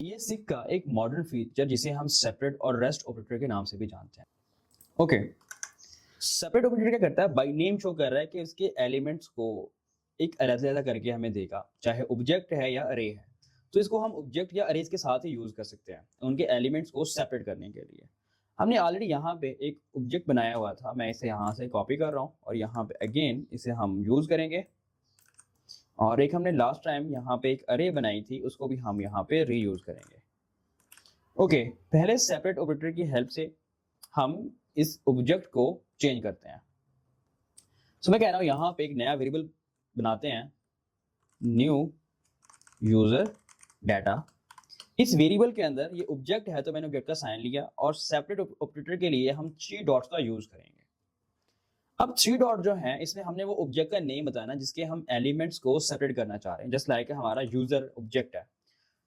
ये सिक का एक मॉडर्न फीचर जिसे हम सेपरेट और रेस्ट ऑपरेटर के नाम से भी जानते हैं। ओके, सेपरेट ऑपरेटर क्या करता है, बाय नेम शो कर रहा है कि इसके एलिमेंट्स को एक अलग-अलग करके हमें देगा, चाहे ऑब्जेक्ट है या अरे है। तो इसको हम ऑब्जेक्ट या अरेज के साथ ही यूज कर सकते हैं उनके एलिमेंट्स को सेपरेट करने के लिए। हमने ऑलरेडी यहाँ पे एक ऑब्जेक्ट बनाया हुआ था, मैं इसे यहाँ से कॉपी कर रहा हूँ और यहाँ पे अगेन इसे हम यूज करेंगे। और एक हमने लास्ट टाइम यहाँ पे एक अरे बनाई थी, उसको भी हम यहाँ पे रीयूज करेंगे। ओके, पहले सेपरेट ऑपरेटर की हेल्प से हम इस ऑब्जेक्ट को चेंज करते हैं। सो मैं कह रहा हूँ यहाँ पे एक नया वेरिएबल बनाते हैं, न्यू यूजर डाटा। इस वेरिएबल के अंदर ये ऑब्जेक्ट है तो मैंने ऑब्जेक्ट का साइन लिया और सेपरेट ऑपरेटर के लिए हम 3 डॉट्स का यूज करेंगे। अब 3 डॉट जो है इसमें हमने वो ऑब्जेक्ट का नेम बताना जिसके हम एलिमेंट्स को सेपरेट करना चाह रहे हैं, जस्ट लाइक हमारा यूजर ऑब्जेक्ट है।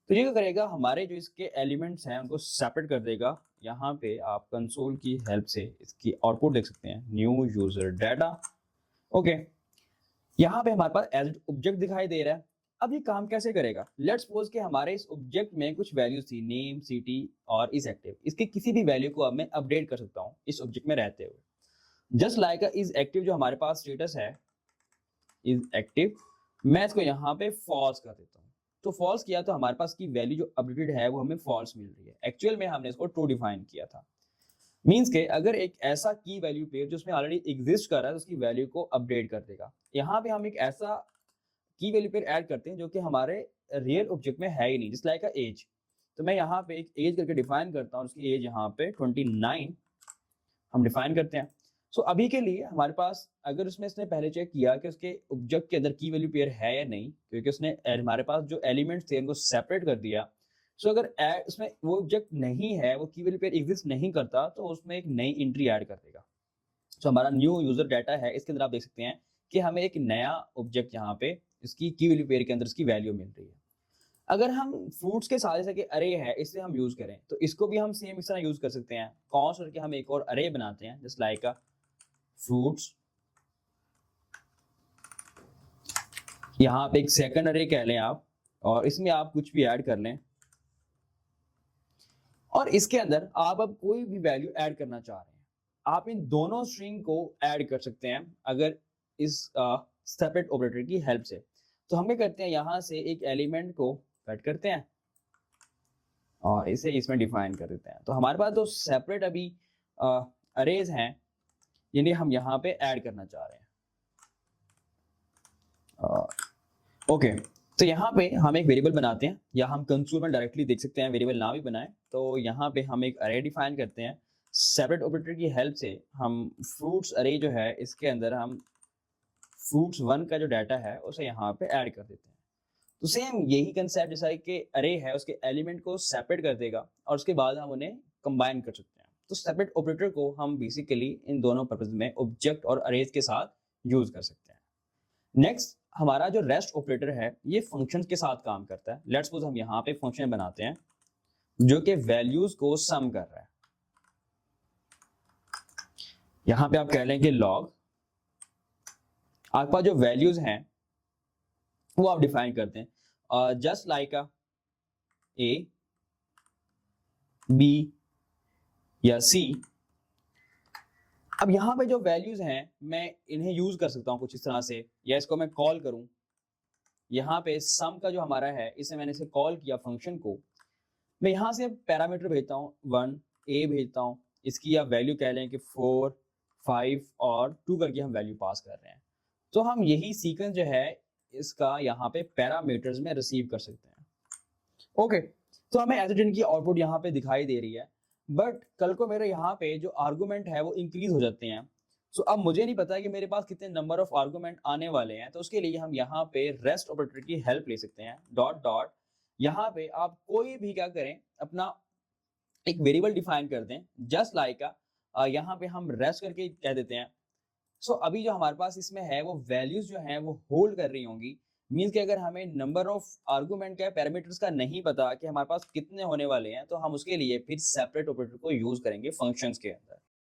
तो ये क्या करेगा, हमारे जो इसके एलिमेंट्स हैं उनको सेपरेट कर देगा। यहाँ पे आप कंसोल की हेल्प से इसकी आउटपुट देख सकते हैं, न्यू यूजर डाटा। ओके, यहाँ पे हमारे पास एज ऑब्जेक्ट दिखाई दे रहा है। अब ये काम कैसे करेगा, लेट्स सपोज कि हमारे इस ऑब्जेक्ट में कुछ वैल्यूज थी, नेम, सिटी और इज एक्टिव। इसकी किसी भी वैल्यू को अब मैं अपडेट कर सकता हूँ इस ऑब्जेक्ट में रहते हुए। जस्ट लाइक इज एक्टिव जो हमारे पास स्टेटस है, इज एक्टिव, मैं इसको यहाँ पे फॉल्स कर देता हूँ। तो फॉल्स किया तो हमारे पास की वैल्यू जो अपडेटेड है वो हमें फॉल्स मिल रही है। एक्चुअल में हमने इसको ट्रू डिफाइन किया था। मींस के अगर एक ऐसा की वैल्यू पेयर जो उसमें ऑलरेडी एग्जिस्ट कर रहा है तो उसकी वैल्यू को अपडेट कर देगा। यहाँ पे हम एक ऐसा की वैल्यू पेयर ऐड करते हैं जो कि हमारे रियल ऑब्जेक्ट में है ही नहीं, जिस लाइक एज। तो मैं यहाँ पे एक एज करके डिफाइन करता हूँ, उसकी एज यहाँ पे 29 हम डिफाइन करते हैं। सो अभी के लिए हमारे पास, अगर उसमें इसने पहले चेक किया कि उसके ऑब्जेक्ट के अंदर की वैल्यू पेयर है या नहीं, क्योंकि उसने हमारे पास जो एलिमेंट्स थे उनको सेपरेट कर दिया। सो अगर उसमें वो ऑब्जेक्ट नहीं है, वो की वैल्यू पेयर एग्जिस्ट नहीं करता, तो उसमें एक नई एंट्री ऐड कर देगा। सो हमारा न्यू यूजर डाटा है, इसके अंदर आप देख सकते हैं कि हमें एक नया ऑब्जेक्ट यहाँ पे इसकी की वैल्यू पेयर के अंदर इसकी वैल्यू मिल रही है। अगर हम फ्रूट्स के साथ जैसे कि अरे है इसे हम यूज करें तो इसको भी हम सेम इस तरह यूज कर सकते हैं। कॉन्स करके हम एक और अरे बनाते हैं, जस्ट लाइक फ्रूट्स। यहाँ पे एक सेकंड अरे कह लें आप, और इसमें आप कुछ भी ऐड कर लें। और इसके अंदर आप अब कोई भी वैल्यू ऐड करना चाह रहे हैं, आप इन दोनों स्ट्रिंग को ऐड कर सकते हैं अगर इस सेपरेट ऑपरेटर की हेल्प से। तो हम क्या करते हैं, यहाँ से एक एलिमेंट को कट करते हैं और इसे इसमें डिफाइन कर देते हैं। तो हमारे पास जो सेपरेट अभी अरेज हैं यानी हम यहाँ पे ऐड करना चाह रहे हैं। ओके, तो यहाँ पे हम एक वेरिएबल बनाते हैं, या हम कंसोल में डायरेक्टली देख सकते हैं, वेरिएबल ना भी बनाए तो यहाँ पे हम एक अरे डिफाइन करते हैं। सेपरेट ऑपरेटर की हेल्प से हम फ्रूट्स अरे जो है इसके अंदर हम फ्रूट्स 1 का जो डाटा है उसे यहाँ पे ऐड कर देते हैं। तो सेम यही कंसेप्ट जैसा कि अरे है उसके एलिमेंट को सेपरेट कर देगा और उसके बाद हम उन्हें कंबाइन कर सकते हैं। तो सेपरेट ऑपरेटर को हम बेसिकली इन दोनों पर्पज में ऑब्जेक्ट और अरेज के साथ यूज कर सकते हैं। नेक्स्ट, हमारा जो रेस्ट ऑपरेटर है ये फंक्शंस के साथ काम करता है। लेट्स सपोज हम यहाँ पे फंक्शन बनाते हैं जो कि वैल्यूज को सम कर रहा है। यहाँ पे आप कह लें कि लॉग, आपके पास जो वैल्यूज हैं वो आप डिफाइन करते हैं, जस्ट लाइक ए, बी या सी। अब यहाँ पे जो वैल्यूज हैं मैं इन्हें यूज कर सकता हूँ कुछ इस तरह से, या इसको मैं कॉल करूं। यहाँ पे सम का जो हमारा है इसे मैंने इसे कॉल किया फंक्शन को, मैं यहाँ से पैरामीटर भेजता हूँ 1, ए भेजता हूँ, इसकी आप वैल्यू कह लें कि 4, 5 और 2 करके हम वैल्यू पास कर रहे हैं। तो हम यही सीक्वेंस जो है इसका यहाँ पे पैरामीटर्स में रिसीव कर सकते हैं। ओके, तो हमें एज की आउटपुट यहाँ पे दिखाई दे रही है, बट कल को मेरे यहाँ पे जो आर्गुमेंट है वो इंक्रीज हो जाते हैं। सो अब मुझे नहीं पता कि मेरे पास कितने नंबर ऑफ आर्गुमेंट आने वाले हैं, तो उसके लिए हम यहाँ पे रेस्ट ऑपरेटर की हेल्प ले सकते हैं। डॉट डॉट, यहाँ पे आप कोई भी क्या करें, अपना एक वेरिएबल डिफाइन कर दें, जस्ट लाइक यहाँ पे हम रेस्ट करके कह देते हैं। सो अभी जो हमारे पास इसमें है वो वैल्यूज जो हैं वो होल्ड कर रही होंगी। मींस कि अगर हमें नंबर ऑफ आर्गुमेंट का पैरामीटर्स का नहीं पता कि हमारे पास कितने होने वाले हैं, तो हम उसके लिए फिर सेपरेट ऑपरेटर को यूज करेंगे फंक्शंस के अंदर।